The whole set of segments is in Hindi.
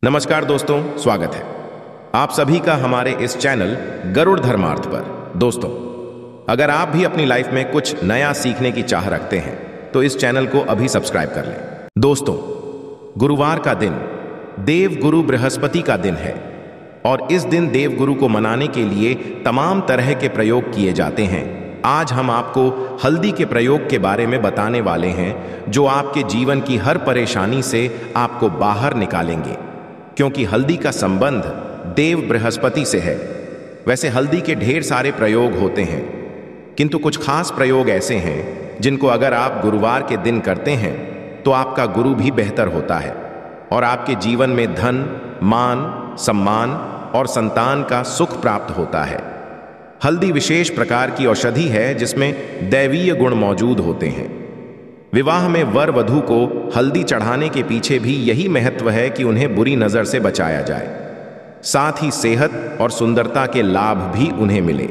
नमस्कार दोस्तों, स्वागत है आप सभी का हमारे इस चैनल गरुड़ धर्मार्थ पर। दोस्तों, अगर आप भी अपनी लाइफ में कुछ नया सीखने की चाह रखते हैं तो इस चैनल को अभी सब्सक्राइब कर लें। दोस्तों, गुरुवार का दिन देव गुरु बृहस्पति का दिन है और इस दिन देव गुरु को मनाने के लिए तमाम तरह के प्रयोग किए जाते हैं। आज हम आपको हल्दी के प्रयोग के बारे में बताने वाले हैं जो आपके जीवन की हर परेशानी से आपको बाहर निकालेंगे, क्योंकि हल्दी का संबंध देव बृहस्पति से है। वैसे हल्दी के ढेर सारे प्रयोग होते हैं, किंतु कुछ खास प्रयोग ऐसे हैं जिनको अगर आप गुरुवार के दिन करते हैं तो आपका गुरु भी बेहतर होता है और आपके जीवन में धन, मान, सम्मान और संतान का सुख प्राप्त होता है। हल्दी विशेष प्रकार की औषधि है जिसमें दैवीय गुण मौजूद होते हैं। विवाह में वर वधू को हल्दी चढ़ाने के पीछे भी यही महत्व है कि उन्हें बुरी नजर से बचाया जाए, साथ ही सेहत और सुंदरता के लाभ भी उन्हें मिले।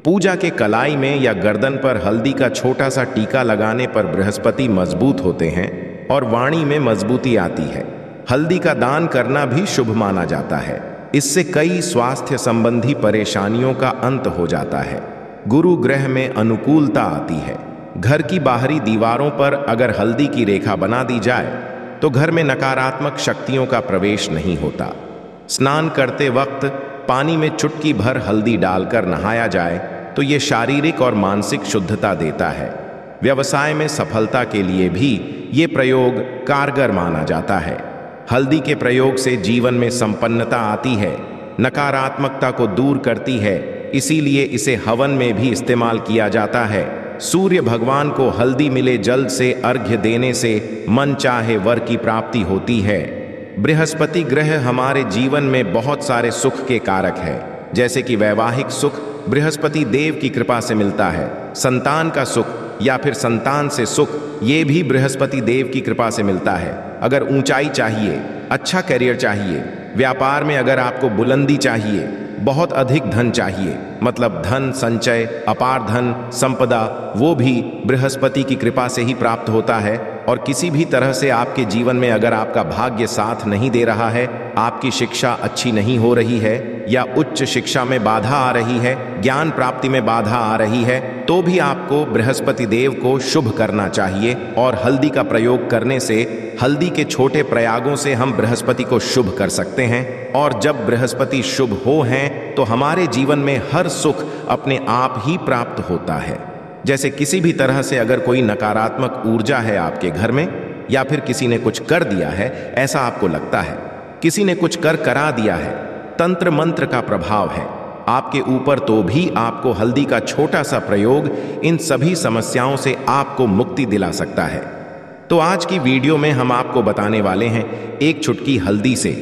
पूजा के कलाई में या गर्दन पर हल्दी का छोटा सा टीका लगाने पर बृहस्पति मजबूत होते हैं और वाणी में मजबूती आती है। हल्दी का दान करना भी शुभ माना जाता है। इससे कई स्वास्थ्य संबंधी परेशानियों का अंत हो जाता है। गुरु ग्रह में अनुकूलता आती है। घर की बाहरी दीवारों पर अगर हल्दी की रेखा बना दी जाए तो घर में नकारात्मक शक्तियों का प्रवेश नहीं होता। स्नान करते वक्त पानी में चुटकी भर हल्दी डालकर नहाया जाए तो ये शारीरिक और मानसिक शुद्धता देता है। व्यवसाय में सफलता के लिए भी ये प्रयोग कारगर माना जाता है। हल्दी के प्रयोग से जीवन में संपन्नता आती है, नकारात्मकता को दूर करती है, इसीलिए इसे हवन में भी इस्तेमाल किया जाता है। सूर्य भगवान को हल्दी मिले जल से अर्घ्य देने से मन चाहे वर की प्राप्ति होती है। बृहस्पति ग्रह हमारे जीवन में बहुत सारे सुख के कारक है, जैसे कि वैवाहिक सुख बृहस्पति देव की कृपा से मिलता है। संतान का सुख या फिर संतान से सुख ये भी बृहस्पति देव की कृपा से मिलता है। अगर ऊंचाई चाहिए, अच्छा करियर चाहिए, व्यापार में अगर आपको बुलंदी चाहिए, बहुत अधिक धन चाहिए, मतलब धन संचय, अपार धन, संपदा, वो भी बृहस्पति की कृपा से ही प्राप्त होता है। और किसी भी तरह से आपके जीवन में अगर आपका भाग्य साथ नहीं दे रहा है, आपकी शिक्षा अच्छी नहीं हो रही है या उच्च शिक्षा में बाधा आ रही है, ज्ञान प्राप्ति में बाधा आ रही है, तो भी आपको बृहस्पति देव को शुभ करना चाहिए। और हल्दी का प्रयोग करने से, हल्दी के छोटे प्रयागों से हम बृहस्पति को शुभ कर सकते हैं। और जब बृहस्पति शुभ हो हैं तो हमारे जीवन में हर सुख अपने आप ही प्राप्त होता है। जैसे किसी भी तरह से अगर कोई नकारात्मक ऊर्जा है आपके घर में, या फिर किसी ने कुछ कर दिया है, ऐसा आपको लगता है, किसी ने कुछ कर करा दिया है, तंत्र मंत्र का प्रभाव है आपके ऊपर, तो भी आपको हल्दी का छोटा सा प्रयोग इन सभी समस्याओं से आपको मुक्ति दिला सकता है। तो आज की वीडियो में हम आपको बताने वाले हैं एक चुटकी हल्दी से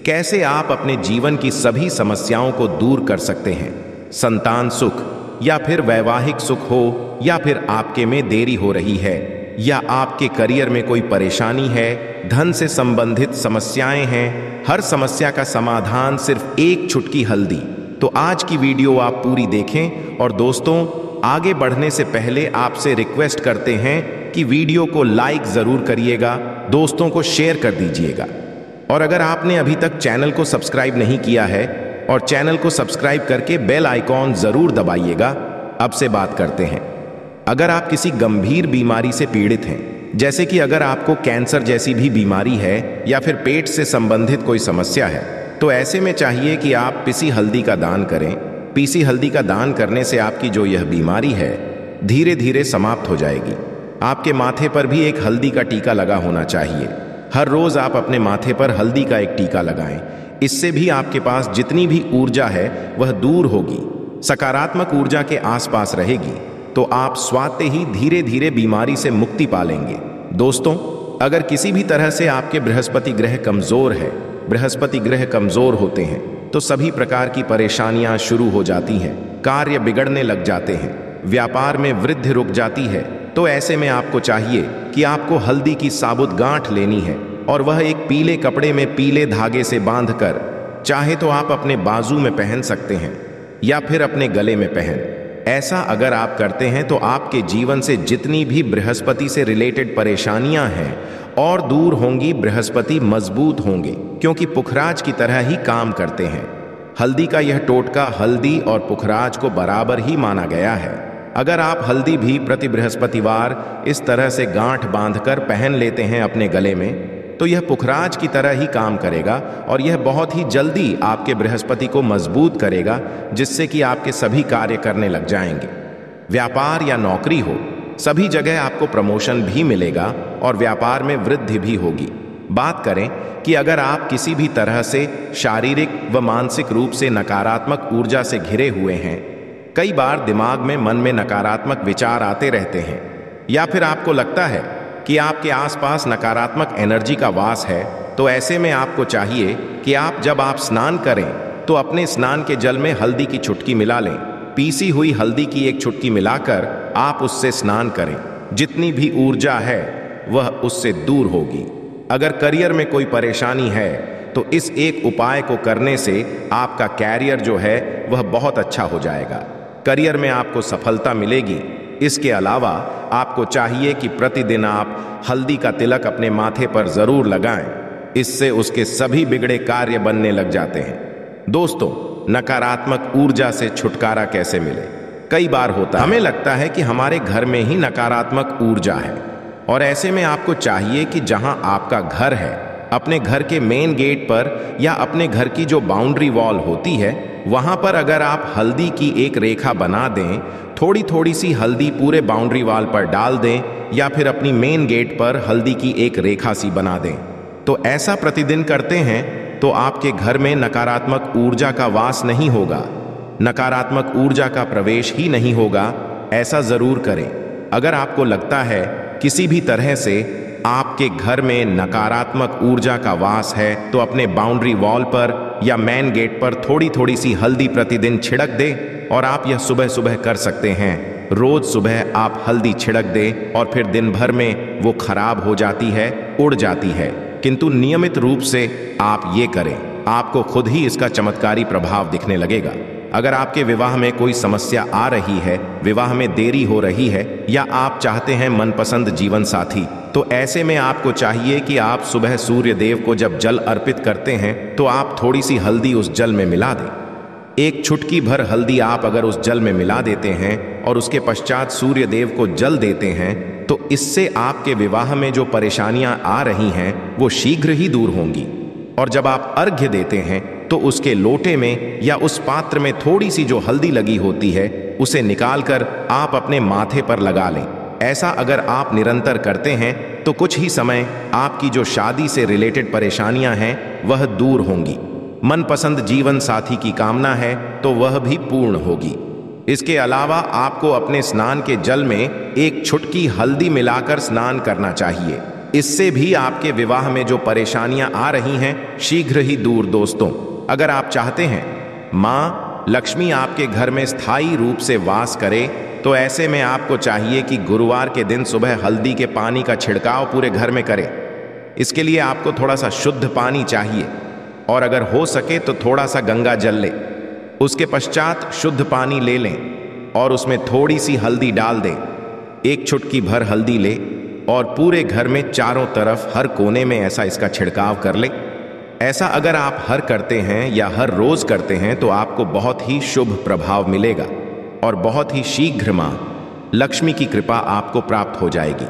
कैसे आप अपने जीवन की सभी समस्याओं को दूर कर सकते हैं। संतान सुख या फिर वैवाहिक सुख हो, या फिर आपके में देरी हो रही है, या आपके करियर में कोई परेशानी है, धन से संबंधित समस्याएं हैं, हर समस्या का समाधान सिर्फ एक चुटकी हल्दी। तो आज की वीडियो आप पूरी देखें। और दोस्तों, आगे बढ़ने से पहले आपसे रिक्वेस्ट करते हैं कि वीडियो को लाइक जरूर करिएगा, दोस्तों को शेयर कर दीजिएगा। और अगर आपने अभी तक चैनल को सब्सक्राइब नहीं किया है और चैनल को सब्सक्राइब करके बेल आइकॉन जरूर दबाइएगा। अब से बात करते हैं, अगर आप किसी गंभीर बीमारी से पीड़ित हैं, जैसे कि अगर आपको कैंसर जैसी भी बीमारी है या फिर पेट से संबंधित कोई समस्या है, तो ऐसे में चाहिए कि आप पिसी हल्दी का दान करें। पीसी हल्दी का दान करने से आपकी जो यह बीमारी है धीरे धीरे समाप्त हो जाएगी। आपके माथे पर भी एक हल्दी का टीका लगा होना चाहिए। हर रोज आप अपने माथे पर हल्दी का एक टीका लगाएं। इससे भी आपके पास जितनी भी ऊर्जा है वह दूर होगी, सकारात्मक ऊर्जा के आसपास रहेगी, तो आप स्वाते ही धीरे धीरे बीमारी से मुक्ति पालेंगे। दोस्तों, अगर किसी भी तरह से आपके बृहस्पति ग्रह कमजोर है, बृहस्पति ग्रह कमजोर होते हैं तो सभी प्रकार की परेशानियां शुरू हो जाती हैं, कार्य बिगड़ने लग जाते हैं, व्यापार में वृद्धि रुक जाती है। तो ऐसे में आपको चाहिए कि आपको हल्दी की साबुत गांठ लेनी है और वह एक पीले कपड़े में पीले धागे से बांधकर, चाहे तो आप अपने बाजू में पहन सकते हैं या फिर अपने गले में पहन। ऐसा अगर आप करते हैं तो आपके जीवन से जितनी भी बृहस्पति से रिलेटेड परेशानियां हैं और दूर होंगी, बृहस्पति मजबूत होंगे क्योंकि पुखराज की तरह ही काम करते हैं। हल्दी का यह टोटका हल्दी और पुखराज को बराबर ही माना गया है। अगर आप हल्दी भी प्रति बृहस्पतिवार इस तरह से गांठ बांधकर पहन लेते हैं अपने गले में, तो यह पुखराज की तरह ही काम करेगा और यह बहुत ही जल्दी आपके बृहस्पति को मजबूत करेगा, जिससे कि आपके सभी कार्य करने लग जाएंगे। व्यापार या नौकरी हो, सभी जगह आपको प्रमोशन भी मिलेगा और व्यापार में वृद्धि भी होगी। बात करें कि अगर आप किसी भी तरह से शारीरिक व मानसिक रूप से नकारात्मक ऊर्जा से घिरे हुए हैं, कई बार दिमाग में मन में नकारात्मक विचार आते रहते हैं, या फिर आपको लगता है कि आपके आसपास नकारात्मक एनर्जी का वास है, तो ऐसे में आपको चाहिए कि जब आप स्नान करें तो अपने स्नान के जल में हल्दी की चुटकी मिला लें। पीसी हुई हल्दी की एक चुटकी मिलाकर आप उससे स्नान करें। जितनी भी ऊर्जा है वह उससे दूर होगी। अगर करियर में कोई परेशानी है तो इस एक उपाय को करने से आपका कैरियर जो है वह बहुत अच्छा हो जाएगा। करियर में आपको सफलता मिलेगी। इसके अलावा आपको चाहिए कि प्रतिदिन आप हल्दी का तिलक अपने माथे पर जरूर लगाएं। इससे उसके सभी बिगड़े कार्य बनने लग जाते हैं। दोस्तों, नकारात्मक ऊर्जा से छुटकारा कैसे मिले? कई बार होता है हमें लगता है कि हमारे घर में ही नकारात्मक ऊर्जा है, और ऐसे में आपको चाहिए कि जहां आपका घर है, अपने घर के मेन गेट पर या अपने घर की जो बाउंड्री वॉल होती है, वहां पर अगर आप हल्दी की एक रेखा बना दें, थोड़ी थोड़ी सी हल्दी पूरे बाउंड्री वॉल पर डाल दें, या फिर अपनी मेन गेट पर हल्दी की एक रेखा सी बना दें, तो ऐसा प्रतिदिन करते हैं तो आपके घर में नकारात्मक ऊर्जा का वास नहीं होगा, नकारात्मक ऊर्जा का प्रवेश ही नहीं होगा। ऐसा जरूर करें। अगर आपको लगता है किसी भी तरह से आपके घर में नकारात्मक ऊर्जा का वास है, तो अपने बाउंड्री वॉल पर या मेन गेट पर थोड़ी थोड़ी सी हल्दी प्रतिदिन छिड़क दें, और आप यह सुबह सुबह कर सकते हैं। रोज सुबह आप हल्दी छिड़क दें और फिर दिन भर में वो खराब हो जाती है, उड़ जाती है। किंतु नियमित रूप से आप ये करें, आपको खुद ही इसका चमत्कारी प्रभाव दिखने लगेगा। अगर आपके विवाह में कोई समस्या आ रही है, विवाह में देरी हो रही है, या आप चाहते हैं मनपसंद जीवन साथी, तो ऐसे में आपको चाहिए कि आप सुबह सूर्य देव को जब जल अर्पित करते हैं तो आप थोड़ी सी हल्दी उस जल में मिला दें। एक चुटकी भर हल्दी आप अगर उस जल में मिला देते हैं और उसके पश्चात सूर्य देव को जल देते हैं, तो इससे आपके विवाह में जो परेशानियां आ रही हैं वो शीघ्र ही दूर होंगी। और जब आप अर्घ्य देते हैं तो उसके लोटे में या उस पात्र में थोड़ी सी जो हल्दी लगी होती है, उसे निकालकर आप अपने माथे पर लगा लें। ऐसा अगर आप निरंतर करते हैं तो कुछ ही समय आपकी जो शादी से रिलेटेड परेशानियां हैं वह दूर होंगी। मनपसंद जीवन साथी की कामना है तो वह भी पूर्ण होगी। इसके अलावा आपको अपने स्नान के जल में एक चुटकी हल्दी मिलाकर स्नान करना चाहिए। इससे भी आपके विवाह में जो परेशानियां आ रही हैं शीघ्र ही दूर। दोस्तों, अगर आप चाहते हैं माँ लक्ष्मी आपके घर में स्थायी रूप से वास करे, तो ऐसे में आपको चाहिए कि गुरुवार के दिन सुबह हल्दी के पानी का छिड़काव पूरे घर में करें। इसके लिए आपको थोड़ा सा शुद्ध पानी चाहिए, और अगर हो सके तो थोड़ा सा गंगा जल लें। उसके पश्चात शुद्ध पानी ले लें और उसमें थोड़ी सी हल्दी डाल दें। एक चुटकी भर हल्दी ले और पूरे घर में चारों तरफ हर कोने में ऐसा इसका छिड़काव कर लें। ऐसा अगर आप हर करते हैं या हर रोज करते हैं तो आपको बहुत ही शुभ प्रभाव मिलेगा और बहुत ही शीघ्र माँ लक्ष्मी की कृपा आपको प्राप्त हो जाएगी।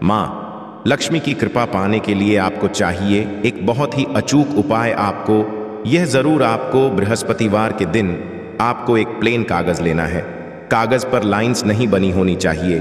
माँ लक्ष्मी की कृपा पाने के लिए आपको चाहिए एक बहुत ही अचूक उपाय। आपको बृहस्पतिवार के दिन आपको एक प्लेन कागज लेना है। कागज पर लाइंस नहीं बनी होनी चाहिए।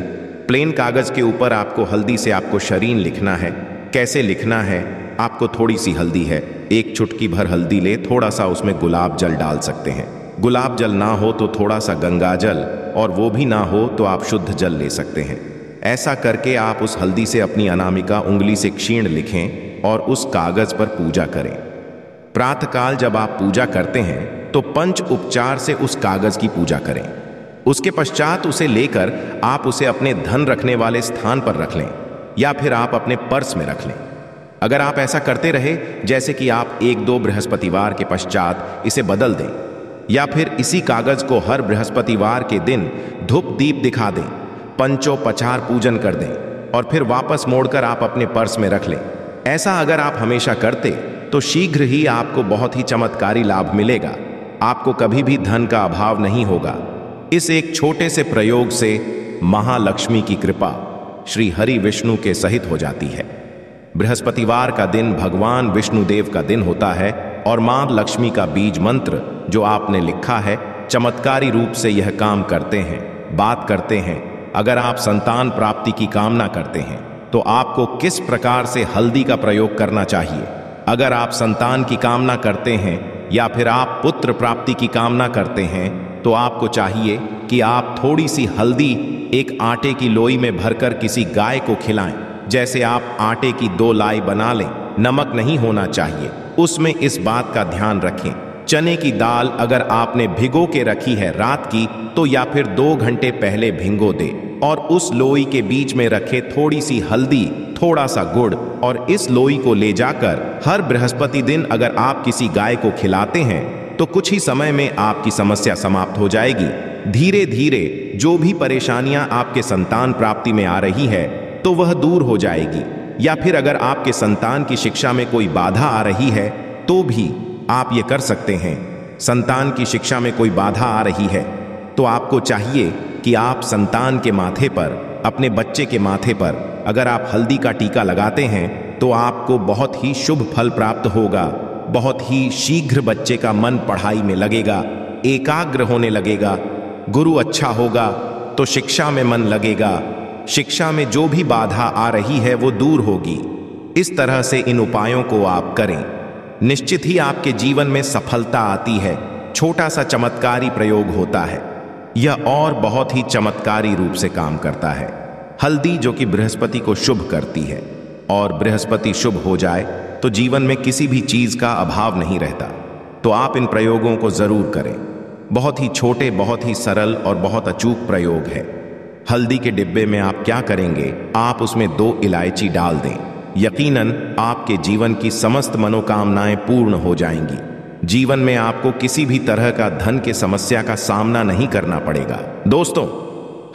प्लेन कागज के ऊपर आपको हल्दी से आपको शरीन लिखना है। कैसे लिखना है? आपको थोड़ी सी हल्दी है, एक चुटकी भर हल्दी ले, थोड़ा सा उसमें गुलाब जल डाल सकते हैं। गुलाब जल ना हो तो थोड़ा सा गंगा जल, और वो भी ना हो तो आप शुद्ध जल ले सकते हैं। ऐसा करके आप उस हल्दी से अपनी अनामिका उंगली से क्षीण लिखें और उस कागज पर पूजा करें। प्रातःकाल जब आप पूजा करते हैं तो पंच उपचार से उस कागज की पूजा करें। उसके पश्चात उसे लेकर आप उसे अपने धन रखने वाले स्थान पर रख लें या फिर आप अपने पर्स में रख लें। अगर आप ऐसा करते रहे, जैसे कि आप 1-2 बृहस्पतिवार के पश्चात इसे बदल दें, या फिर इसी कागज को हर बृहस्पतिवार के दिन धूप दीप दिखा दें, पंचोपचार पूजन कर दें, और फिर वापस मोड़कर आप अपने पर्स में रख लें। ऐसा अगर आप हमेशा करते तो शीघ्र ही आपको बहुत ही चमत्कारी लाभ मिलेगा। आपको कभी भी धन का अभाव नहीं होगा। इस एक छोटे से प्रयोग से महालक्ष्मी की कृपा श्री हरि विष्णु के सहित हो जाती है। बृहस्पतिवार का दिन भगवान विष्णुदेव का दिन होता है और मां लक्ष्मी का बीज मंत्र जो आपने लिखा है चमत्कारी रूप से यह काम करते हैं, बात करते हैं। अगर आप संतान प्राप्ति की कामना करते हैं तो आपको किस प्रकार से हल्दी का प्रयोग करना चाहिए। अगर आप संतान की कामना करते हैं या फिर आप पुत्र प्राप्ति की कामना करते हैं तो आपको चाहिए कि आप थोड़ी सी हल्दी एक आटे की लोई में भरकर किसी गाय को खिलाएं। जैसे आप आटे की 2 लाई बना लें, नमक नहीं होना चाहिए उसमें, इस बात का ध्यान रखें। चने की दाल अगर आपने भिगो के रखी है रात की तो या फिर 2 घंटे पहले भिगो दे और उस लोई के बीच में रखे थोड़ी सी हल्दी, थोड़ा सा गुड़ और इस लोई को ले जाकर हर बृहस्पति दिन अगर आप किसी गाय को खिलाते हैं तो कुछ ही समय में आपकी समस्या समाप्त हो जाएगी। धीरे धीरे जो भी परेशानियां आपके संतान प्राप्ति में आ रही है तो वह दूर हो जाएगी। या फिर अगर आपके संतान की शिक्षा में कोई बाधा आ रही है तो भी आप ये कर सकते हैं। संतान की शिक्षा में कोई बाधा आ रही है तो आपको चाहिए कि आप संतान के माथे पर, अपने बच्चे के माथे पर अगर आप हल्दी का टीका लगाते हैं तो आपको बहुत ही शुभ फल प्राप्त होगा। बहुत ही शीघ्र बच्चे का मन पढ़ाई में लगेगा, एकाग्र होने लगेगा। गुरु अच्छा होगा तो शिक्षा में मन लगेगा। शिक्षा में जो भी बाधा आ रही है वो दूर होगी। इस तरह से इन उपायों को आप करें, निश्चित ही आपके जीवन में सफलता आती है। छोटा सा चमत्कारी प्रयोग होता है, यह और बहुत ही चमत्कारी रूप से काम करता है। हल्दी जो कि बृहस्पति को शुभ करती है और बृहस्पति शुभ हो जाए तो जीवन में किसी भी चीज का अभाव नहीं रहता। तो आप इन प्रयोगों को जरूर करें। बहुत ही छोटे, बहुत ही सरल और बहुत अचूक प्रयोग है। हल्दी के डिब्बे में आप क्या करेंगे, आप उसमें 2 इलायची डाल दें। यकीनन आपके जीवन की समस्त मनोकामनाएं पूर्ण हो जाएंगी। जीवन में आपको किसी भी तरह का धन की समस्या का सामना नहीं करना पड़ेगा। दोस्तों,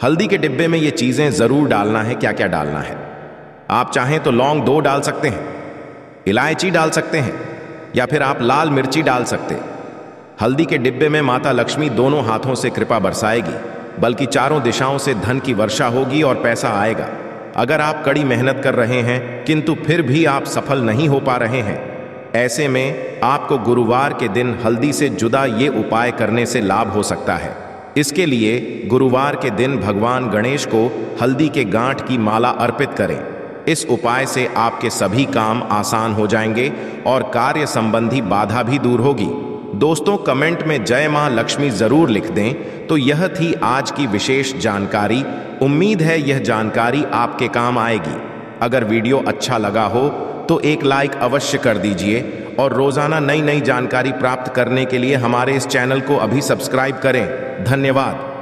हल्दी के डिब्बे में ये चीजें जरूर डालना है। क्या क्या डालना है, आप चाहें तो लौंग 2 डाल सकते हैं, इलायची डाल सकते हैं या फिर आप लाल मिर्ची डाल सकते। हल्दी के डिब्बे में माता लक्ष्मी दोनों हाथों से कृपा बरसाएगी, बल्कि चारों दिशाओं से धन की वर्षा होगी और पैसा आएगा। अगर आप कड़ी मेहनत कर रहे हैं किंतु फिर भी आप सफल नहीं हो पा रहे हैं, ऐसे में आपको गुरुवार के दिन हल्दी से जुदा ये उपाय करने से लाभ हो सकता है। इसके लिए गुरुवार के दिन भगवान गणेश को हल्दी के गांठ की माला अर्पित करें। इस उपाय से आपके सभी काम आसान हो जाएंगे और कार्य संबंधी बाधा भी दूर होगी। दोस्तों, कमेंट में जय मां लक्ष्मी जरूर लिख दें। तो यह थी आज की विशेष जानकारी। उम्मीद है यह जानकारी आपके काम आएगी। अगर वीडियो अच्छा लगा हो तो एक लाइक अवश्य कर दीजिए और रोजाना नई नई जानकारी प्राप्त करने के लिए हमारे इस चैनल को अभी सब्सक्राइब करें। धन्यवाद।